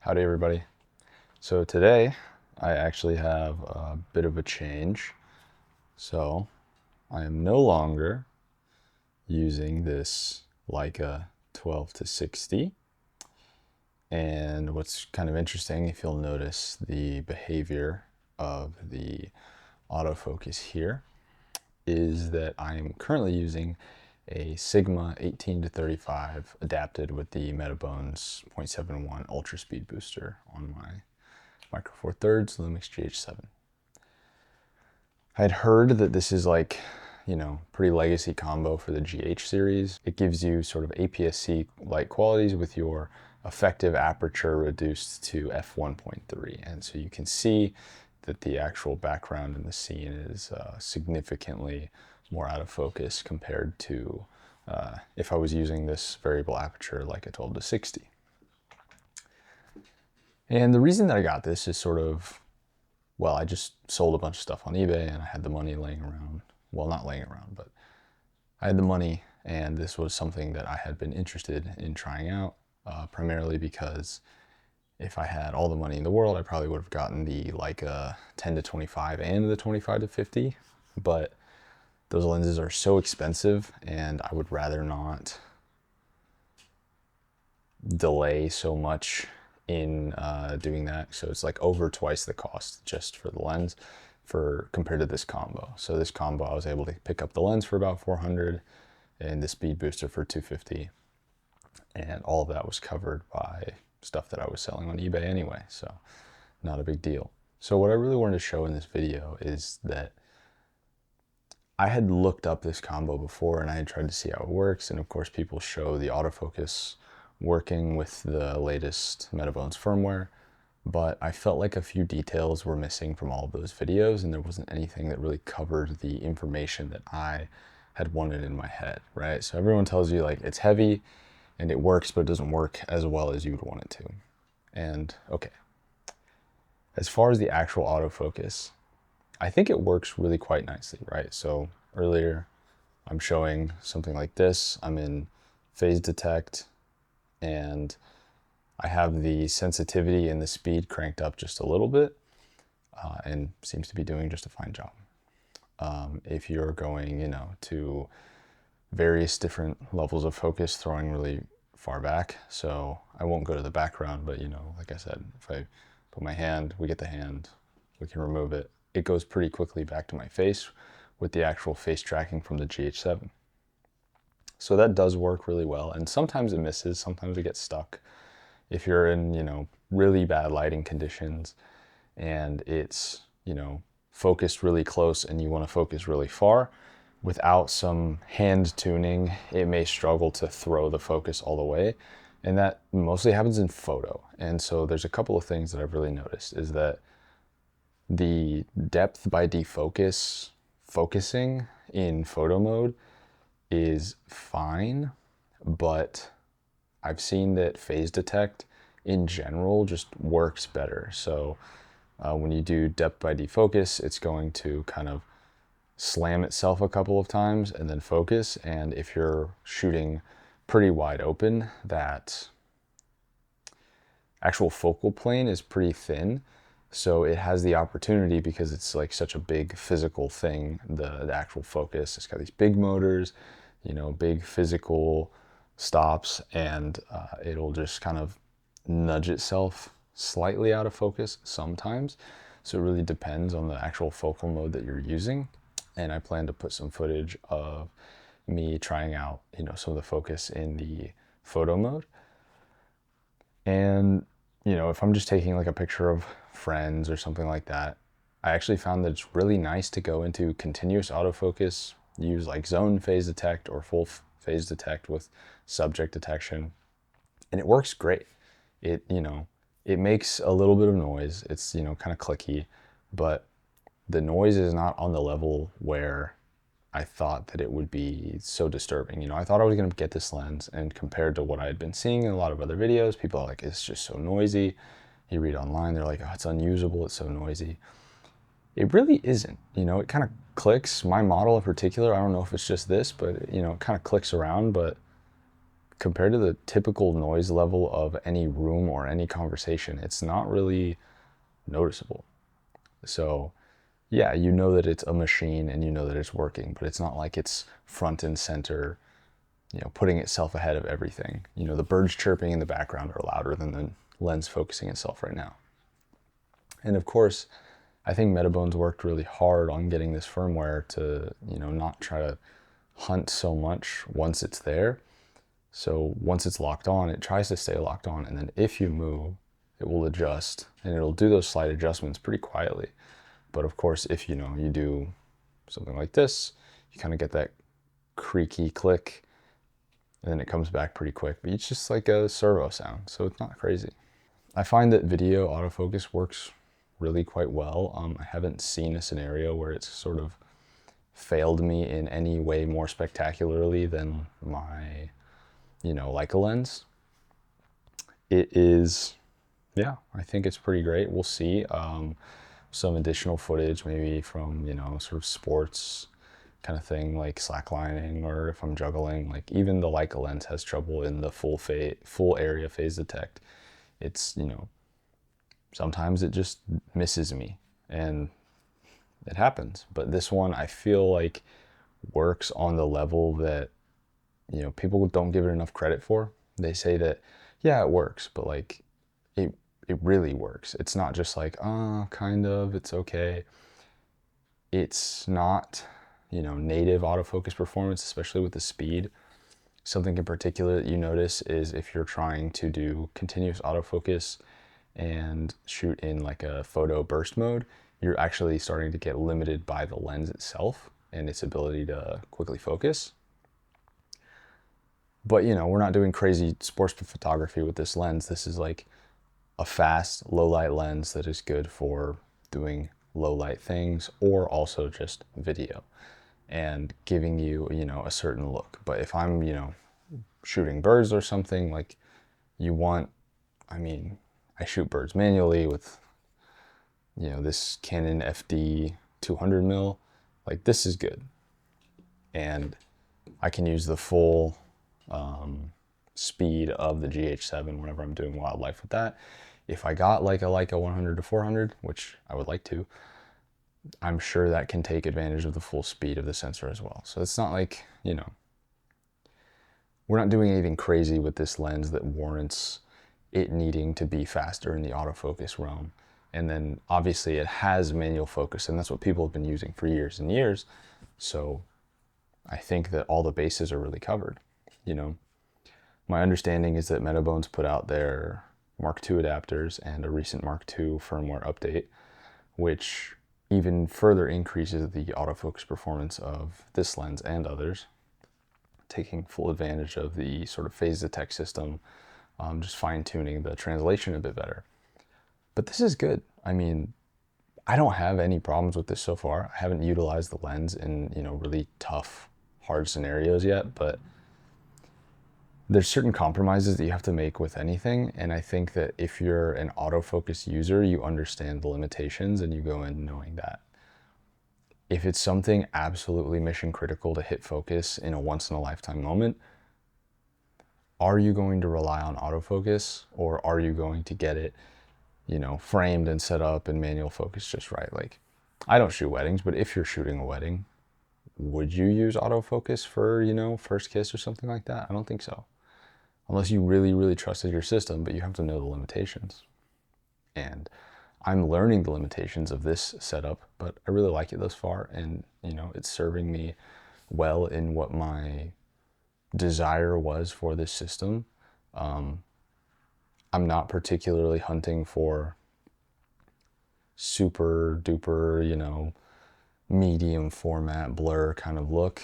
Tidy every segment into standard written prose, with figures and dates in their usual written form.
Howdy everybody. So today I actually have a bit of a change. So I am no longer using this Leica 12 to 60. And what's kind of interesting, if you'll notice the behavior of the autofocus here, is that I am currently using a Sigma 18 to 35 adapted with the Metabones 0.71 ultra speed booster on my Micro Four Thirds Lumix GH7. I'd heard that this is like, pretty legacy combo for the GH series. It gives you sort of APS-C light qualities with your effective aperture reduced to f1.3. And so you can see that the actual background in the scene is significantly more out of focus compared to if I was using this variable aperture like a 12 to 60. And the reason that I got this is sort of, well, I just sold a bunch of stuff on eBay and I had the money laying around. Well, not laying around, but I had the money, and this was something that I had been interested in trying out, primarily because if I had all the money in the world, I probably would have gotten the Leica 10 to 25 and the 25 to 50, but those lenses are so expensive and I would rather not delay so much in doing that. So it's like over twice the cost just for the lens compared to this combo. So this combo, I was able to pick up the lens for about 400 and the speed booster for 250. And all of that was covered by stuff that I was selling on eBay anyway. So not a big deal. So what I really wanted to show in this video is that I had looked up this combo before and I had tried to see how it works. And of course people show the autofocus working with the latest Metabones firmware, but I felt like a few details were missing from all of those videos and there wasn't anything that really covered the information that I had wanted in my head, right? So everyone tells you like it's heavy and it works, but it doesn't work as well as you would want it to. And okay, as far as the actual autofocus, I think it works really quite nicely, right? So earlier I'm showing something like this. I'm in phase detect and I have the sensitivity and the speed cranked up just a little bit and seems to be doing just a fine job. If you're going, to various different levels of focus, throwing really far back. So I won't go to the background, but like I said, if I put my hand, we get the hand, we can remove it. It goes pretty quickly back to my face with the actual face tracking from the GH7. So that does work really well. And sometimes it misses, sometimes it gets stuck. If you're in, really bad lighting conditions and it's, focused really close and you want to focus really far, without some hand tuning, it may struggle to throw the focus all the way. And that mostly happens in photo. And so there's a couple of things that I've really noticed is that the depth by defocus focusing in photo mode is fine, but I've seen that phase detect in general just works better. So when you do depth by defocus, it's going to kind of slam itself a couple of times and then focus. And if you're shooting pretty wide open, that actual focal plane is pretty thin. So it has the opportunity, because it's like such a big physical thing, the actual focus, it's got these big motors, big physical stops, and it'll just kind of nudge itself slightly out of focus sometimes. So it really depends on the actual focal mode that you're using. And I plan to put some footage of me trying out, some of the focus in the photo mode. And, if I'm just taking like a picture of friends or something like that, I actually found that it's really nice to go into continuous autofocus, use like zone phase detect or full phase detect with subject detection. And it works great. It makes a little bit of noise. It's, kind of clicky, but the noise is not on the level where I thought that it would be so disturbing. I thought I was going to get this lens, and compared to what I had been seeing in a lot of other videos, people are like, it's just so noisy. You read online, they're like, oh, it's unusable, it's so noisy. It really isn't. It kind of clicks. My model in particular, I don't know if it's just this, but it kind of clicks around, but compared to the typical noise level of any room or any conversation, it's not really noticeable. So yeah, you know that it's a machine and you know that it's working, but it's not like it's front and center, putting itself ahead of everything. The birds chirping in the background are louder than the lens focusing itself right now. And of course, I think Metabones worked really hard on getting this firmware to, not try to hunt so much once it's there. So once it's locked on, it tries to stay locked on. And then if you move, it will adjust, and it'll do those slight adjustments pretty quietly. But of course, if you do something like this, you kind of get that creaky click, and then it comes back pretty quick. But it's just like a servo sound, so it's not crazy. I find that video autofocus works really quite well. I haven't seen a scenario where it's sort of failed me in any way more spectacularly than my, Leica lens. It is, yeah, I think it's pretty great. We'll see. Some additional footage, maybe from, sort of sports kind of thing, like slacklining, or if I'm juggling, like even the Leica lens has trouble in the full area phase detect. It's, sometimes it just misses me, and it happens. But this one, I feel like works on the level that, people don't give it enough credit for. They say that, yeah, it works, but like it really works. It's not just like, kind of, it's okay. It's not, native autofocus performance, especially with the speed. Something in particular that you notice is if you're trying to do continuous autofocus and shoot in like a photo burst mode, you're actually starting to get limited by the lens itself and its ability to quickly focus. But we're not doing crazy sports photography with this lens. This is like a fast low light lens that is good for doing low light things, or also just video and giving you, a certain look. But if I'm, shooting birds or something, like I shoot birds manually with, this Canon FD 200mm, like this is good. And I can use the full speed of the GH7 whenever I'm doing wildlife with that. If I got like a Leica 100 to 400, which I would like to, I'm sure that can take advantage of the full speed of the sensor as well. So it's not like, we're not doing anything crazy with this lens that warrants it needing to be faster in the autofocus realm. And then obviously it has manual focus, and that's what people have been using for years and years. So I think that all the bases are really covered. My understanding is that Metabones put out their Mark II adapters and a recent Mark II firmware update, which even further increases the autofocus performance of this lens and others, taking full advantage of the sort of phase detect system, just fine-tuning the translation a bit better. But this is good. I mean, I don't have any problems with this so far. I haven't utilized the lens in, really tough, hard scenarios yet, but there's certain compromises that you have to make with anything. And I think that if you're an autofocus user, you understand the limitations and you go in knowing that. If it's something absolutely mission critical to hit focus in a once in a lifetime moment, are you going to rely on autofocus, or are you going to get it, framed and set up and manual focus just right? Like, I don't shoot weddings, but if you're shooting a wedding, would you use autofocus for, first kiss or something like that? I don't think so. Unless you really, really trusted your system, but you have to know the limitations. And I'm learning the limitations of this setup, but I really like it thus far. And, it's serving me well in what my desire was for this system. I'm not particularly hunting for super duper, medium format blur kind of look.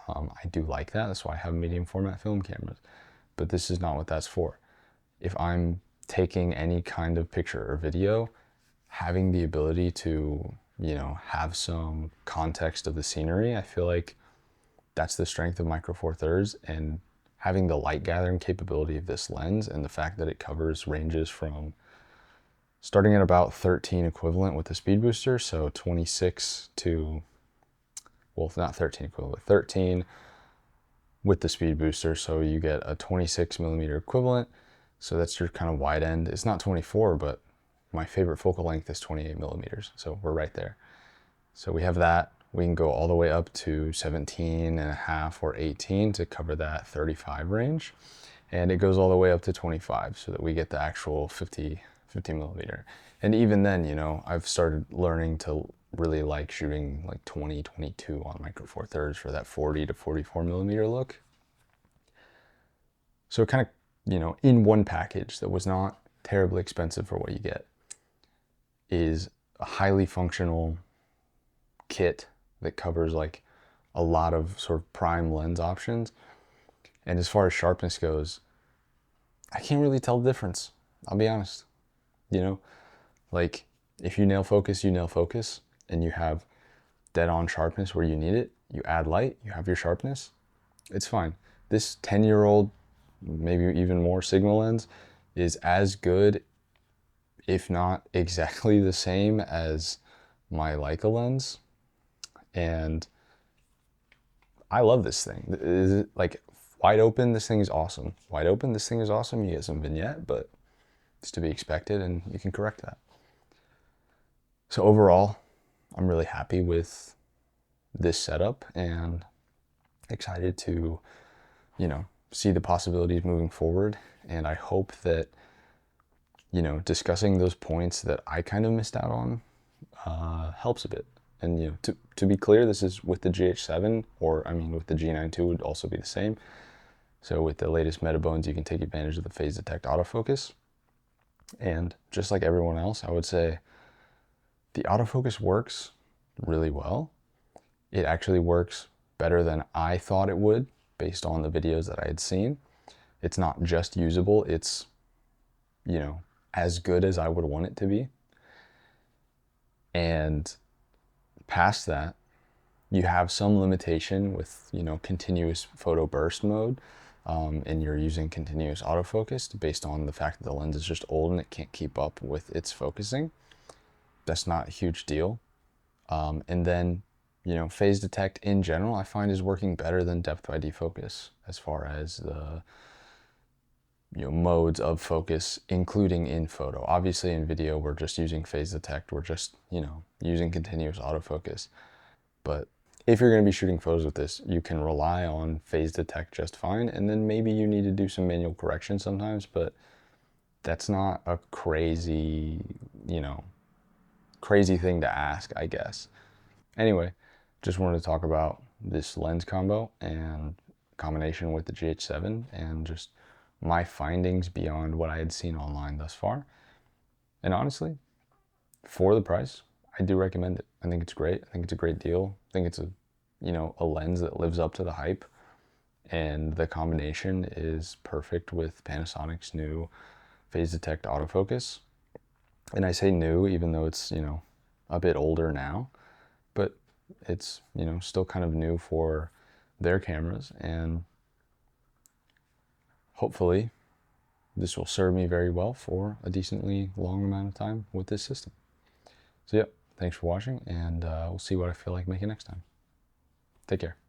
I do like that. That's why I have medium format film cameras. But this is not what that's for. If I'm taking any kind of picture or video, having the ability to, have some context of the scenery, I feel like that's the strength of Micro Four Thirds. And having the light gathering capability of this lens and the fact that it covers ranges from starting at about 13 equivalent with the speed booster, so 26 to, well, not 13 equivalent, 13 with the speed booster. So you get a 26 millimeter equivalent. So that's your kind of wide end. It's not 24, but my favorite focal length is 28 millimeters. So we're right there. So we have that. We can go all the way up to 17 and a half or 18 to cover that 35 range. And it goes all the way up to 25 so that we get the actual 50 millimeter. And even then, you know, I've started learning to really like shooting like 20, 22 on Micro Four Thirds for that 40 to 44 millimeter look. So kind of, you know, in one package that was not terribly expensive for what you get is a highly functional kit that covers like a lot of sort of prime lens options. And as far as sharpness goes, I can't really tell the difference. I'll be honest. You know, like if you nail focus, and you have dead on sharpness where you need it, you add light, you have your sharpness, it's fine. This 10-year-old, maybe even more Sigma lens is as good, if not exactly the same as my Leica lens. And I love this thing. Is it like wide open? This thing is awesome. Wide open, this thing is awesome. You get some vignette, but it's to be expected and you can correct that. So overall, I'm really happy with this setup and excited to, you know, see the possibilities moving forward. And I hope that, you know, discussing those points that I kind of missed out on helps a bit. And, you know, to be clear, this is with the GH7, or I mean, with the G9 II would also be the same. So with the latest Metabones, you can take advantage of the phase detect autofocus. And just like everyone else, I would say the autofocus works really well. It actually works better than I thought it would based on the videos that I had seen. It's not just usable, it's, you know, as good as I would want it to be. And past that, you have some limitation with, you know, continuous photo burst mode, and you're using continuous autofocus based on the fact that the lens is just old and it can't keep up with its focusing. That's not a huge deal. And then, you know, phase detect in general, I find is working better than depth by defocus as far as the, you know, modes of focus, including in photo. Obviously in video, we're just using phase detect. We're just, you know, using continuous autofocus. But if you're going to be shooting photos with this, you can rely on phase detect just fine. And then maybe you need to do some manual correction sometimes, but that's not a crazy, you know, crazy thing to ask, I guess. Anyway, just wanted to talk about this lens combo and combination with the GH7 and just my findings beyond what I had seen online thus far. And honestly, for the price, I do recommend it. I think it's great. I think it's a great deal. I think it's a, you know, a lens that lives up to the hype, and the combination is perfect with Panasonic's new phase detect autofocus. And I say new, even though it's, you know, a bit older now, but it's, you know, still kind of new for their cameras, and hopefully this will serve me very well for a decently long amount of time with this system. So yeah, thanks for watching, and we'll see what I feel like making next time. Take care.